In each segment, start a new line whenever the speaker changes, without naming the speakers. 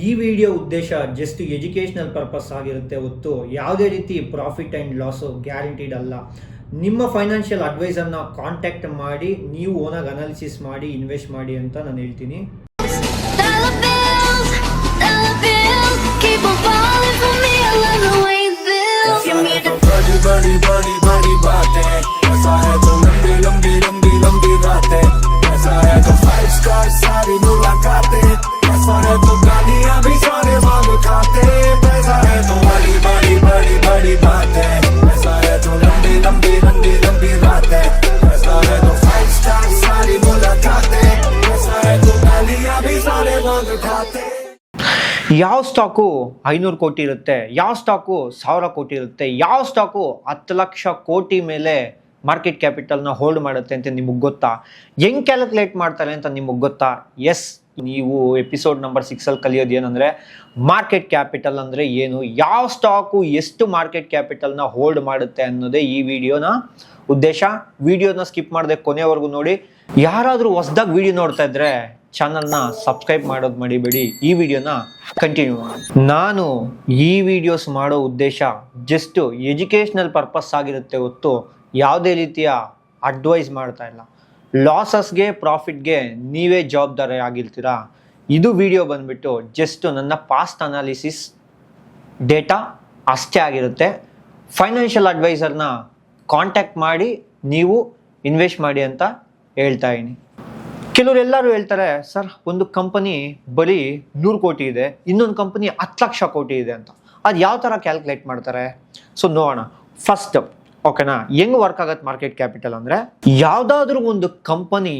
ಈ ವಿಡಿಯೋ ಉದ್ದೇಶ just educational purpose ಆಗಿರುತ್ತೆ ಹೊತ್ತು ಯಾವುದೇ ರೀತಿ ಪ್ರಾಫಿಟ್ ಆ್ಯಂಡ್ ಲಾಸು ಗ್ಯಾರಂಟಿಡ್ ಅಲ್ಲ. ನಿಮ್ಮ ಫೈನಾನ್ಷಿಯಲ್ ಅಡ್ವೈಸರ್ನ ಕಾಂಟ್ಯಾಕ್ಟ್ ಮಾಡಿ ನೀವು ಓನಾಗಿ ಅನಾಲಿಸಿಸ್ ಮಾಡಿ ಇನ್ವೆಸ್ಟ್ ಮಾಡಿ ಅಂತ ನಾನು ಹೇಳ್ತೀನಿ. ಯಾವ ಸ್ಟಾಕು 500 ಕೋಟಿ ಇರುತ್ತೆ, ಯಾವ ಸ್ಟಾಕು 1000 ಕೋಟಿ ಇರುತ್ತೆ, ಯಾವ ಸ್ಟಾಕು 10 ಲಕ್ಷ ಕೋಟಿ ಮೇಲೆ ಮಾರ್ಕೆಟ್ ಕ್ಯಾಪಿಟಲ್ನ ಹೋಲ್ಡ್ ಮಾಡುತ್ತೆ ಅಂತ ನಿಮಗೆ ಗೊತ್ತಾ? ಹೆಂಗೆ ಕ್ಯಾಲ್ಕುಲೇಟ್ ಮಾಡ್ತಾರೆ ಅಂತ ನಿಮಗೆ ಗೊತ್ತಾ? ಎಸ್, ನೀವು ಎಪಿಸೋಡ್ ನಂಬರ್ 6 ಕಲಿಯೋದು ಏನಂದರೆ ಮಾರ್ಕೆಟ್ ಕ್ಯಾಪಿಟಲ್ ಅಂದರೆ ಏನು, ಯಾವ ಸ್ಟಾಕು ಎಷ್ಟು ಮಾರ್ಕೆಟ್ ಕ್ಯಾಪಿಟಲ್ನ ಹೋಲ್ಡ್ ಮಾಡುತ್ತೆ ಅನ್ನೋದೇ ಈ ವಿಡಿಯೋನ ಉದ್ದೇಶ. ವಿಡಿಯೋನ ಸ್ಕಿಪ್ ಮಾಡದೆ ಕೊನೆವರೆಗೂ ನೋಡಿ. ಯಾರಾದರೂ ಹೊಸದಾಗಿ ವಿಡಿಯೋ ನೋಡ್ತಾ ಇದ್ರೆ ಚಾನಲ್ನ ಸಬ್ಸ್ಕ್ರೈಬ್ ಮಾಡೋದು ಮಡಿಬೇಡಿ. ಈ ವಿಡಿಯೋನ ಕಂಟಿನ್ಯೂ ಮಾಡಿ. ನಾನು ಈ ವಿಡಿಯೋಸ್ ಮಾಡೋ ಉದ್ದೇಶ ಜಸ್ಟ್ ಎಜುಕೇಷ್ನಲ್ ಪರ್ಪಸ್ ಆಗಿರುತ್ತೆ ಹೊತ್ತು ಯಾವುದೇ ರೀತಿಯ ಅಡ್ವೈಸ್ ಮಾಡ್ತಾ ಇಲ್ಲ. ಲಾಸಸ್ಗೆ ಪ್ರಾಫಿಟ್ಗೆ ನೀವೇ ಜವಾಬ್ದಾರಿ ಆಗಿರ್ತೀರಾ. ಇದು ವಿಡಿಯೋ ಬಂದ್ಬಿಟ್ಟು ಜಸ್ಟ್ ನನ್ನ ಪಾಸ್ಟ್ ಅನಾಲಿಸಿಸ್ ಡೇಟಾ ಅಷ್ಟೇ ಆಗಿರುತ್ತೆ. ಫೈನಾನ್ಷಿಯಲ್ ಅಡ್ವೈಸರ್ನ ಕಾಂಟ್ಯಾಕ್ಟ್ ಮಾಡಿ ನೀವು ಇನ್ವೆಸ್ಟ್ ಮಾಡಿ ಅಂತ ಹೇಳ್ತಾ ಇದ್ದೀನಿ. ಕೆಲವರು ಎಲ್ಲರೂ ಹೇಳ್ತಾರೆ, ಸರ್ ಒಂದು ಕಂಪನಿ ಬರೀ 100 ಕೋಟಿ ಇದೆ, ಇನ್ನೊಂದು ಕಂಪನಿ 10 ಲಕ್ಷ ಕೋಟಿ ಇದೆ ಅಂತ. ಅದು ಯಾವ ಥರ ಕ್ಯಾಲ್ಕುಲೇಟ್ ಮಾಡ್ತಾರೆ? ಸೊ ನೋಡೋಣ. ಫಸ್ಟ್ ಓಕೆನಾ, ಹೆಂಗೆ ವರ್ಕ್ ಆಗತ್ತೆ ಮಾರ್ಕೆಟ್ ಕ್ಯಾಪಿಟಲ್ ಅಂದರೆ, ಯಾವುದಾದ್ರೂ ಒಂದು ಕಂಪನಿ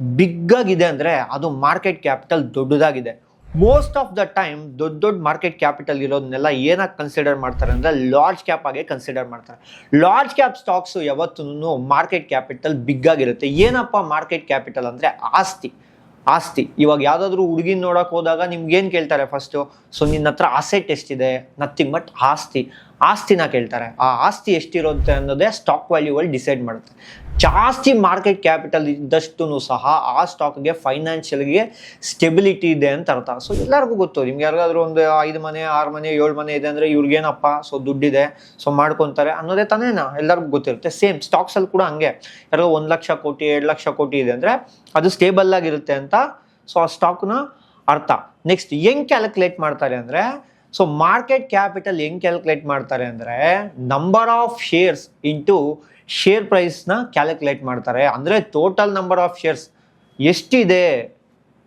ಬಿಗ್ ಆಗಿದೆ ಅಂದರೆ ಅದು ಮಾರ್ಕೆಟ್ ಕ್ಯಾಪಿಟಲ್ ದೊಡ್ಡದಾಗಿದೆ. ಮೋಸ್ಟ್ ಆಫ್ ದ ಟೈಮ್ ದೊಡ್ಡ ಮಾರ್ಕೆಟ್ ಕ್ಯಾಪಿಟಲ್ ಇರೋದನ್ನೆಲ್ಲ ಏನಾಗಿ ಕನ್ಸಿಡರ್ ಮಾಡ್ತಾರೆ ಅಂದರೆ ಲಾರ್ಜ್ ಕ್ಯಾಪ್ ಆಗಿ ಕನ್ಸಿಡರ್ ಮಾಡ್ತಾರೆ. ಲಾರ್ಜ್ ಕ್ಯಾಪ್ ಸ್ಟಾಕ್ಸು ಯಾವತ್ತೂ ಮಾರ್ಕೆಟ್ ಕ್ಯಾಪಿಟಲ್ ಬಿಗ್ ಆಗಿರುತ್ತೆ. ಏನಪ್ಪ ಮಾರ್ಕೆಟ್ ಕ್ಯಾಪಿಟಲ್ ಅಂದರೆ ಆಸ್ತಿ. ಇವಾಗ ಯಾವುದಾದ್ರೂ ಹುಡುಗಿನ ನೋಡೋಕೆ ಹೋದಾಗ ನಿಮ್ಗೆ ಏನು ಕೇಳ್ತಾರೆ ಫಸ್ಟು? ಸೊ ನಿನ್ನ ಹತ್ರ ಅಸೆಟ್ ಎಷ್ಟಿದೆ? ನಥಿಂಗ್ ಬಟ್ ಆಸ್ತಿನ ಕೇಳ್ತಾರೆ. ಆ ಆಸ್ತಿ ಎಷ್ಟಿರುತ್ತೆ ಅನ್ನೋದೇ ಸ್ಟಾಕ್ ವ್ಯಾಲ್ಯೂವಲ್ಲಿ ಡಿಸೈಡ್ ಮಾಡುತ್ತೆ. ಜಾಸ್ತಿ ಮಾರ್ಕೆಟ್ ಕ್ಯಾಪಿಟಲ್ ಇದ್ದಷ್ಟು ಸಹ ಆ ಸ್ಟಾಕ್ಗೆ ಫೈನಾನ್ಷಿಯಲ್ಗೆ ಸ್ಟೆಬಿಲಿಟಿ ಇದೆ ಅಂತ ಅರ್ಥ. ಸೊ ಎಲ್ಲರಿಗೂ ಗೊತ್ತು, ನಿಮ್ಗೆ ಯಾರಿಗಾದ್ರೂ ಒಂದು 5 ಮನೆ 6 ಮನೆ 7 ಮನೆ ಇದೆ ಅಂದರೆ ಇವ್ರಿಗೇನಪ್ಪ ಸೊ ದುಡ್ಡಿದೆ, ಸೊ ಮಾಡ್ಕೊತಾರೆ ಅನ್ನೋದೇ ತಾನೇನಾ ಎಲ್ಲರಿಗೂ ಗೊತ್ತಿರುತ್ತೆ. ಸೇಮ್ ಸ್ಟಾಕ್ಸಲ್ಲಿ ಕೂಡ ಹಂಗೆ, ಯಾರಿಗೋ 1 ಲಕ್ಷ ಕೋಟಿ 2 ಲಕ್ಷ ಕೋಟಿ ಇದೆ ಅಂದರೆ ಅದು ಸ್ಟೇಬಲ್ ಆಗಿರುತ್ತೆ ಅಂತ ಸೊ ಆ ಸ್ಟಾಕ್ನ ಅರ್ಥ. ನೆಕ್ಸ್ಟ್ ಹೆಂಗೆ ಕ್ಯಾಲ್ಕುಲೇಟ್ ಮಾಡ್ತಾರೆ ಅಂದರೆ, ಸೊ ಮಾರ್ಕೆಟ್ ಕ್ಯಾಪಿಟಲ್ ಹೆಂಗೆ ಕ್ಯಾಲ್ಕುಲೇಟ್ ಮಾಡ್ತಾರೆ ಅಂದರೆ number of shares into share ಪ್ರೈಸ್ನ ಕ್ಯಾಲ್ಕುಲೇಟ್ ಮಾಡ್ತಾರೆ. ಅಂದರೆ ಟೋಟಲ್ ನಂಬರ್ ಆಫ್ ಶೇರ್ಸ್ ಎಷ್ಟಿದೆ,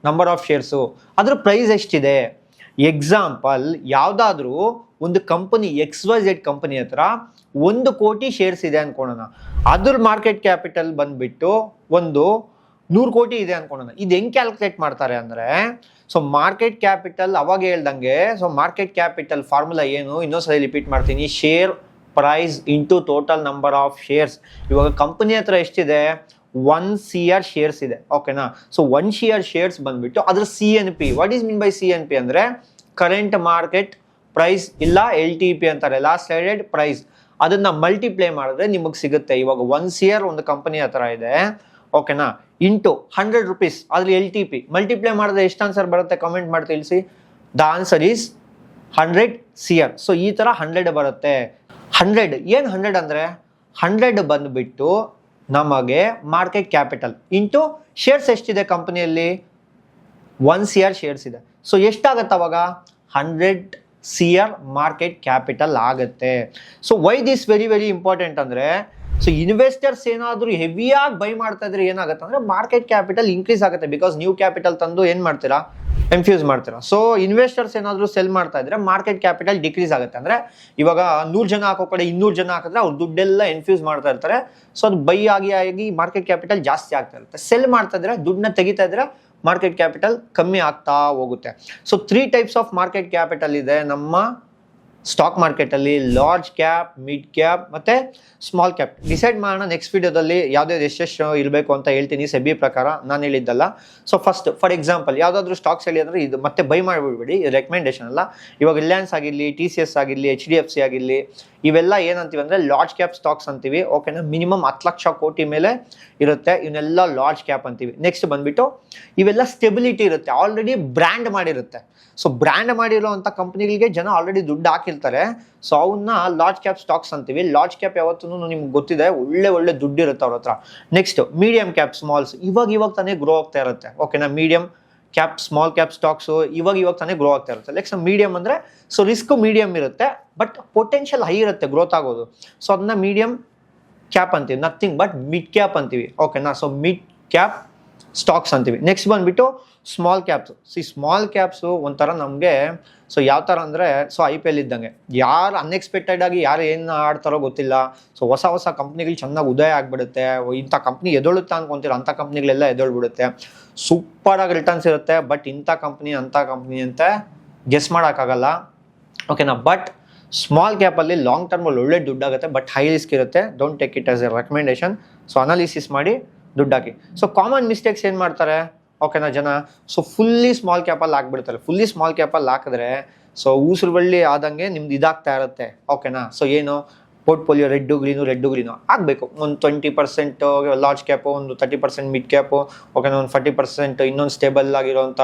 ನಂಬರ್ ಆಫ್ ಶೇರ್ಸು, ಅದ್ರ ಪ್ರೈಸ್ ಎಷ್ಟಿದೆ. ಎಕ್ಸಾಂಪಲ್, ಯಾವುದಾದ್ರೂ ಒಂದು ಕಂಪನಿ XYZ ಕಂಪನಿ ಹತ್ರ 1 ಕೋಟಿ ಶೇರ್ಸ್ ಇದೆ ಅನ್ಕೊಳ್ಳೋಣ. ಅದ್ರ ಮಾರ್ಕೆಟ್ ಕ್ಯಾಪಿಟಲ್ ಬಂದ್ಬಿಟ್ಟು ಒಂದು 100 ಕೋಟಿ ಇದೆ ಅನ್ಕೊಳ್ಳೋಣ. ಇದು ಹೆಂಗೆ ಕ್ಯಾಲ್ಕುಲೇಟ್ ಮಾಡ್ತಾರೆ ಅಂದರೆ, ಸೊ ಮಾರ್ಕೆಟ್ ಕ್ಯಾಪಿಟಲ್ ಅವಾಗ ಹೇಳ್ದಂಗೆ, ಸೊ ಮಾರ್ಕೆಟ್ ಕ್ಯಾಪಿಟಲ್ ಫಾರ್ಮುಲಾ ಏನು ಇನ್ನೊಂದ್ಸಲ ರಿಪೀಟ್ ಮಾಡ್ತೀನಿ, share price into total number of shares. ಇವಾಗ ಕಂಪನಿ ಹತ್ರ ಎಷ್ಟಿದೆ? 1 CR ಶೇರ್ಸ್ ಇದೆ, ಓಕೆನಾ. ಸೊ 1 CR ಶೇರ್ಸ್ ಬಂದ್ಬಿಟ್ಟು ಅದ್ರ CNP. What is mean by CNP ಅಂದರೆ ಕರೆಂಟ್ ಮಾರ್ಕೆಟ್ ಪ್ರೈಸ್ ಇಲ್ಲ LTP ಅಂತಾರೆ, ಲಾಸ್ಟ್ ಟ್ರೇಡೆಡ್ ಪ್ರೈಸ್. ಅದನ್ನ ಮಲ್ಟಿಪ್ಲೈ ಮಾಡಿದ್ರೆ ನಿಮಗೆ ಸಿಗುತ್ತೆ. ಇವಾಗ 1 CR ಒಂದು ಕಂಪನಿ ಹತ್ರ ಇದೆ, ಓಕೆನಾ, ಇಂಟು 100 ರೂಪೀಸ್ ಅದ್ರಲ್ಲಿ LTP ಮಲ್ಟಿಪ್ಲೈ ಮಾಡಿದ್ರೆ ಎಷ್ಟು ಆನ್ಸರ್ ಬರುತ್ತೆ ಕಮೆಂಟ್ ಮಾಡಿ ತಿಳಿಸಿ. The answer is 100 CR. So ಈ ಥರ 100 ಬರುತ್ತೆ. 100 ಏನು 100 ಅಂದರೆ 100 ಬಂದುಬಿಟ್ಟು ನಮಗೆ ಮಾರ್ಕೆಟ್ ಕ್ಯಾಪಿಟಲ್ ಇಂಟು ಶೇರ್ಸ್ ಎಷ್ಟಿದೆ ಕಂಪನಿಯಲ್ಲಿ? 1 CR ಶೇರ್ಸ್ ಇದೆ. ಸೊ ಎಷ್ಟಾಗತ್ತೆ ಅವಾಗ? 100 CR ಮಾರ್ಕೆಟ್ ಕ್ಯಾಪಿಟಲ್ ಆಗುತ್ತೆ. So why this very very important ಅಂದರೆ, ಸೊ ಇನ್ವೆಸ್ಟರ್ಸ್ ಏನಾದರೂ ಹೆವಿಯಾಗಿ ಬೈ ಮಾಡ್ತಾ ಇದ್ರೆ ಏನಾಗುತ್ತೆ ಅಂದರೆ ಮಾರ್ಕೆಟ್ ಕ್ಯಾಪಿಟಲ್ ಇನ್ಕ್ರೀಸ್ ಆಗುತ್ತೆ. ಬಿಕಾಸ್ ನ್ಯೂ ಕ್ಯಾಪಿಟಲ್ ತಂದು ಏನು ಮಾಡ್ತೀರಾ? ಇನ್ಫ್ಯೂಸ್ ಮಾಡ್ತೀರಾ. ಸೊ ಇನ್ವೆಸ್ಟರ್ಸ್ ಏನಾದರೂ ಸೆಲ್ ಮಾಡ್ತಾ ಇದ್ರೆ ಮಾರ್ಕೆಟ್ ಕ್ಯಾಪಿಟಲ್ ಡಿಕ್ರೀಸ್ ಆಗುತ್ತೆ. ಅಂದರೆ ಇವಾಗ 100 ಜನ ಹಾಕೋ ಕಡೆ 200 ಜನ ಹಾಕಿದ್ರೆ ಅವ್ರು ದುಡ್ಡೆಲ್ಲ ಇನ್ಫ್ಯೂಸ್ ಮಾಡ್ತಾ ಇರ್ತಾರೆ. ಸೊ ಅದು ಬೈ ಆಗಿ ಮಾರ್ಕೆಟ್ ಕ್ಯಾಪಿಟಲ್ ಜಾಸ್ತಿ ಆಗ್ತಾ ಇರುತ್ತೆ. ಸೆಲ್ ಮಾಡ್ತಾ ಇದ್ರೆ ದುಡ್ಡನ್ನ ತೆಗಿತಾ ಇದ್ರೆ ಮಾರ್ಕೆಟ್ ಕ್ಯಾಪಿಟಲ್ ಕಮ್ಮಿ ಆಗ್ತಾ ಹೋಗುತ್ತೆ. So 3 types of market capital ಇದೆ ನಮ್ಮ ಸ್ಟಾಕ್ ಮಾರ್ಕೆಟಲ್ಲಿ ಲಾರ್ಜ್ ಕ್ಯಾಪ್, ಮಿಡ್ ಕ್ಯಾಪ್ ಮತ್ತು ಸ್ಮಾಲ್ ಕ್ಯಾಪ್ ಡಿಸೈಡ್ ಮಾಡೋಣ. ನೆಕ್ಸ್ಟ್ ವಿಡಿಯೋದಲ್ಲಿ ಯಾವ್ದಾವ್ದು ಎಷ್ಟೆಷ್ಟು ಇರಬೇಕು ಅಂತ ಹೇಳ್ತೀನಿ ಸೆಬಿ ಪ್ರಕಾರ, ನಾನು ಹೇಳಿದ್ದಲ್ಲ. ಸೊ ಫಸ್ಟ್ ಫಾರ್ ಎಕ್ಸಾಂಪಲ್ ಯಾವುದಾದ್ರೂ ಸ್ಟಾಕ್ಸ್ ಹೇಳಿ ಅಂದರೆ ಇದು ಮತ್ತೆ ಬೈ ಮಾಡಿಬಿಡ್ಬೇಡಿ, ಇದು ರೆಕಮೆಂಡೇಶನ್ ಅಲ್ಲ. ಇವಾಗ ರಿಲಯನ್ಸ್ ಆಗಿರಲಿ, TCS ಆಗಿರಲಿ, HDFC ಆಗಿರಲಿ, ಇವೆಲ್ಲ ಏನಂತೀವಿ ಅಂದರೆ ಲಾರ್ಜ್ ಕ್ಯಾಪ್ ಸ್ಟಾಕ್ಸ್ ಅಂತೀವಿ. ಓಕೆನಾ, ಮಿನಿಮಮ್ 10 ಲಕ್ಷ ಕೋಟಿ ಮೇಲೆ ಇರುತ್ತೆ, ಇವನ್ನೆಲ್ಲ ಲಾರ್ಜ್ ಕ್ಯಾಪ್ ಅಂತೀವಿ. ನೆಕ್ಸ್ಟ್ ಬಂದ್ಬಿಟ್ಟು ಇವೆಲ್ಲ ಸ್ಟೆಬಿಲಿಟಿ ಇರುತ್ತೆ, ಆಲ್ರೆಡಿ ಬ್ರ್ಯಾಂಡ್ ಮಾಡಿರುತ್ತೆ. ಸೊ ಬ್ರ್ಯಾಂಡ್ ಮಾಡಿರೋ ಅಂಥ ಕಂಪ್ನಿಗಳಿಗೆ ಜನ ಆಲ್ರೆಡಿ ದುಡ್ಡು ಹಾಕಿರ್ತಾರೆ. ಸೊ ಅವನ್ನ ಲಾರ್ಜ್ ಕ್ಯಾಪ್ ಸ್ಟಾಕ್ಸ್ ಅಂತೀವಿ. ಲಾರ್ಜ್ ಕ್ಯಾಪ್ ಯಾವತ್ತೂ ನಿಮ್ಗೆ ಗೊತ್ತಿದೆ, ಒಳ್ಳೆ ದುಡ್ಡು ಇರುತ್ತೆ ಅವ್ರ ಹತ್ರ. ನೆಕ್ಸ್ಟ್ ಮೀಡಿಯಂ ಕ್ಯಾಪ್, ಸ್ಮಾಲ್ಸ್ ಇವಾಗ ತಾನೇ ಗ್ರೋ ಆಗ್ತಾ ಇರುತ್ತೆ. ಓಕೆನಾ, medium cap, small cap stocks ಇವಾಗ ತಾನೇ ಗ್ರೋ ಆಗ್ತಾ ಇರುತ್ತೆ. ನೆಕ್ಸ್ಟ್ ಮೀಡಿಯಂ ಅಂದರೆ ಸೊ ರಿಸ್ಕ್ ಮೀಡಿಯಂ ಇರುತ್ತೆ, ಬಟ್ ಪೊಟೆನ್ಷಿಯಲ್ ಹೈ ಇರುತ್ತೆ ಗ್ರೋತ್ ಆಗೋದು. ಸೊ ಅದನ್ನ ಮೀಡಿಯಂ ಕ್ಯಾಪ್ ಅಂತೀವಿ, ನಥಿಂಗ್ ಬಟ್ ಮಿಡ್ ಕ್ಯಾಪ್ ಅಂತೀವಿ. ಓಕೆನಾ, ಸೊ ಮಿಡ್ ಕ್ಯಾಪ್ ಸ್ಟಾಕ್ಸ್ ಅಂತೀವಿ. ನೆಕ್ಸ್ಟ್ ಬಂದ್ಬಿಟ್ಟು ಸ್ಮಾಲ್ ಕ್ಯಾಪ್ಸ್. ಸ್ಮಾಲ್ ಕ್ಯಾಪ್ಸು ಒಂಥರ ನಮಗೆ ಸೊ ಯಾವ ಥರ ಅಂದರೆ ಸೊ IPL ಇದ್ದಂಗೆ, ಯಾರು ಅನ್ಎಕ್ಸ್ಪೆಕ್ಟೆಡ್ ಆಗಿ ಯಾರು ಏನು ಆಡ್ತಾರೋ ಗೊತ್ತಿಲ್ಲ. ಸೊ ಹೊಸ ಕಂಪ್ನಿಗಳು ಚೆನ್ನಾಗಿ ಉದಯ ಆಗಿಬಿಡುತ್ತೆ. ಇಂಥ ಕಂಪ್ನಿ ಎದೊಳುತ್ತಾ ಅನ್ಕೊಂತೀರ, ಅಂಥ ಕಂಪ್ನಿಗಳೆಲ್ಲ ಎದೊಳ್ಬಿಡುತ್ತೆ. ಸೂಪರಾಗಿ ರಿಟರ್ನ್ಸ್ ಇರುತ್ತೆ, ಬಟ್ ಇಂಥ ಕಂಪ್ನಿ ಅಂಥ ಕಂಪ್ನಿ ಅಂತ ಗೆಸ್ ಮಾಡೋಕ್ಕಾಗಲ್ಲ. ಓಕೆನಾ, ಬಟ್ ಸ್ಮಾಲ್ ಕ್ಯಾಪಲ್ಲಿ ಲಾಂಗ್ ಟರ್ಮಲ್ಲಿ ಒಳ್ಳೆ ದುಡ್ಡಾಗುತ್ತೆ, ಬಟ್ ಹೈ ರಿಸ್ಕ್ ಇರುತ್ತೆ. Don't take it as A recommendation. So analysis ಮಾಡಿ ದುಡ್ಡು ಹಾಕಿ. ಸೊ ಕಾಮನ್ ಮಿಸ್ಟೇಕ್ಸ್ ಏನು ಮಾಡ್ತಾರೆ ಓಕೆನಾ ಜನ, ಸೊ ಫುಲ್ಲಿ ಸ್ಮಾಲ್ ಕ್ಯಾಪಲ್ಲಿ ಹಾಕ್ಬಿಡ್ತಾರೆ. ಫುಲ್ಲಿ ಸ್ಮಾಲ್ ಕ್ಯಾಪಲ್ಲಿ ಹಾಕಿದ್ರೆ ಸೊ ಊಸರು ಬಳ್ಳಿ ಆದಂಗೆ ನಿಮ್ದು ಇದಾಗ್ತಾ ಇರುತ್ತೆ. ಓಕೆನಾ, ಸೊ ಏನು ಪೋರ್ಟ್ಫೋಲಿಯೋ ರೆಡ್ಡು ಗ್ರೀನು ಆಗಬೇಕು. ಒಂದು 20% ಲಾರ್ಜ್ ಕ್ಯಾಪು, ಒಂದು 30% ಮಿಡ್ ಕ್ಯಾಪು, ಓಕೆನಾ, ಒಂದು 40% ಇನ್ನೊಂದು ಸ್ಟೇಬಲ್ ಆಗಿರೋಂಥ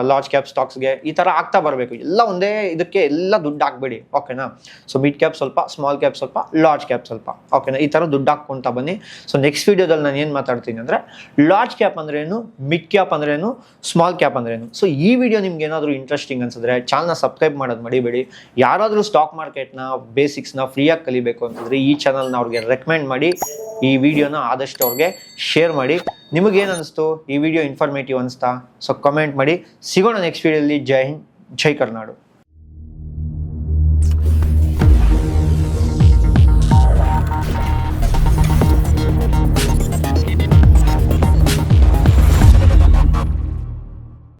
ಲಾರ್ಜ್ ಕ್ಯಾಪ್ ಸ್ಟಾಕ್ಸ್ಗೆ ಈ ಥರ ಆಗ್ತಾ ಬರಬೇಕು. ಎಲ್ಲ ಒಂದೇ ಇದಕ್ಕೆ ಎಲ್ಲ ದುಡ್ಡು ಹಾಕ್ಬೇಡಿ. ಓಕೆನಾ, ಸೊ ಮಿಡ್ ಕ್ಯಾಪ್ ಸ್ವಲ್ಪ, ಸ್ಮಾಲ್ ಕ್ಯಾಪ್ ಸ್ವಲ್ಪ, ಲಾರ್ಜ್ ಕ್ಯಾಪ್ ಸ್ವಲ್ಪ. ಓಕೆನಾ, ಈ ಥರ ದುಡ್ಡು ಹಾಕ್ಕೊಂತ ಬನ್ನಿ. ಸೊ ನೆಕ್ಸ್ಟ್ ವೀಡಿಯೋದಲ್ಲಿ ನಾನು ಏನು ಮಾತಾಡ್ತೀನಿ ಅಂದರೆ ಲಾರ್ಜ್ ಕ್ಯಾಪ್ ಅಂದ್ರೇನು, ಮಿಡ್ ಕ್ಯಾಪ್ ಅಂದ್ರೇನು, ಸ್ಮಾಲ್ ಕ್ಯಾಪ್ ಅಂದ್ರೇನು. ಸೊ ಈ ವಿಡಿಯೋ ನಿಮ್ಗೆ ಏನಾದರೂ ಇಂಟ್ರೆಸ್ಟಿಂಗ್ ಅನ್ಸಿದ್ರೆ ಚಾನಲ್ನ ಸಬ್ಸ್ಕ್ರೈಬ್ ಮಾಡೋದು ಮಡಿಬೇಡಿ. ಯಾರಾದರೂ ಸ್ಟಾಕ್ ಮಾರ್ಕೆಟ್ನ ಬೇಸಿಕ್ಸ್ನ ಫ್ರೀಯಾಗಿ ಕಲಿಬೇಕು ಅಂತಂದರೆ ಈ ಚಾನಲ್ನ ಅವ್ರಿಗೆ ರೆಕಮೆಂಡ್ ಮಾಡಿ, ಈ ವಿಡಿಯೋನ ಆದಷ್ಟು ಅವ್ರಿಗೆ ಶೇರ್ ಮಾಡಿ. ನಿಮಗೇನು ಅನಿಸ್ತು, ಈ ವಿಡಿಯೋ ಇನ್ಫಾರ್ಮೇಟಿವ್ ಅನಿಸ್ತಾ? ಸೊ ಕಮೆಂಟ್ ಮಾಡಿ. ಸಿಗೋಣ ನೆಕ್ಸ್ಟ್ ವಿಡಿಯೋದಲ್ಲಿ. ಜೈ ಹಿಂದ್, ಜೈ ಕರ್ನಾಡು.